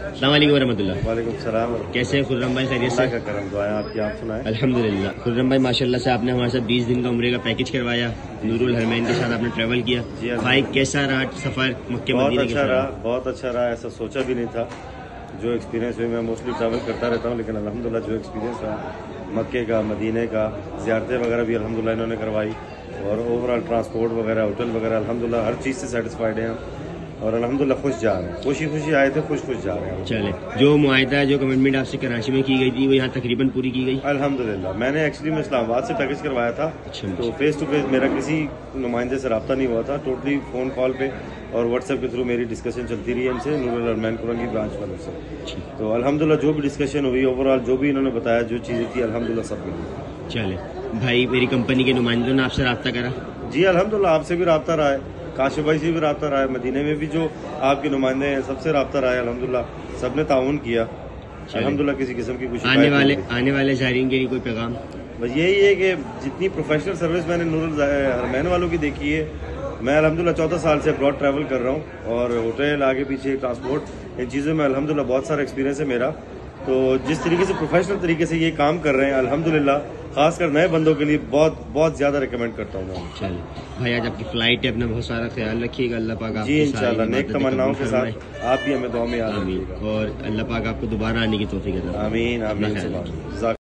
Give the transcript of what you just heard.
अस्सलाम वालेकुम रहमतुल्लाह। वालेकुम सलाम। कैसे हैं खुर्रम भाई, खैरियत से? का करम दुआएं आपकी, आप सुनाएं। अल्हम्दुलिल्लाह। खुर्रम भाई माशाल्लाह से आपने हमारे साथ 20 दिन का उम्रे का पैकेज करवाया, नूरुल हरमैन के साथ आपने ट्रैवल किया। भाई कैसा रहा सफर मक्के मदीने के साथ? बहुत अच्छा रहा, ऐसा सोचा भी नहीं था। जो एक्सपीरियंस हुई, मैं मोस्टली ट्रैवल करता रहता हूँ, लेकिन अल्हम्दुलिल्लाह जो एक्सपीरियंस रहा मक्के का, मदीने का, ज़ियारतें वगैरह भी अल्हम्दुलिल्लाह इन्होंने करवाई, और ओवरऑल ट्रांसपोर्ट वगैरह, होटल वगैरह, अल्हम्दुलिल्लाह हर चीज़ से सेटिस्फाइड हैं हम, और अल्हम्दुलिल्लाह खुश जा रहे हैं। खुशी आए थे, खुश जा रहे हैं। चले, जो मुआहदा, जो कमिटमेंट आपसे कराची में की गई थी वो यहाँ तकरीबन पूरी की गई अल्हम्दुलिल्लाह। मैंने एक्चुअली में इस्लामाबाद से पैकेज करवाया था। अच्छा, तो फेस टू फेस मेरा किसी नुमाइंदे से रब्ता नहीं हुआ था, टोटली फ़ोन कॉल पे और व्हाट्सएप के थ्रू मेरी डिस्कशन चलती रही हमसे, नूरुल हरमैन कुरंगी ब्रांच वालों से। तो अल्हम्दुलिल्लाह जो भी डिस्कशन हुई, ओवरऑल जो भी इन्होंने बताया, जो चीज़ें थी, अल्हम्दुलिल्लाह सब मिली। चले भाई, मेरी कंपनी के नुमाइंदों ने आपसे रब्ता करा? जी अल्हम्दुलिल्लाह, आपसे भी रब्ता रहा है, काशिफ भाई से भी रब्ता रहा है, मदीने में भी जो आपके नुमाइंदे हैं सबसे रब्ता रहा है। अल्हम्दुलिल्लाह सबने ताउन किया। अल्हम्दुलिल्लाह किसी किस्म की कुछ आने वाले ज़ायरीन के लिए कोई पैगाम? बस यही है कि जितनी प्रोफेशनल सर्विस मैंने नूरुल हरमैन वालों की देखी है, मैं अल्हम्दुलिल्लाह 14 साल से अब्रॉड ट्रैवल कर रहा हूँ, और होटल आगे पीछे ट्रांसपोर्ट, इन चीज़ों में अल्हम्दुलिल्लाह बहुत सारा एक्सपीरियंस है मेरा। तो जिस तरीके से प्रोफेशनल तरीके से ये काम कर रहे हैं, अल्हम्दुलिल्लाह खासकर नए बंदों के लिए बहुत ज़्यादा रिकमेंड करता हूँ मैं। चलिए भाई, आज आपकी फ्लाइट है, अपना बहुत सारा ख्याल रखिएगा। अल्लाह पाक जी इंशाल्लाह नेक तमन्नाओं के साथ आप भी हमें दुआ में याद रखिएगा, और अल्लाह पाक आपको दोबारा आने की तौफीक दे। आमीन आमीन।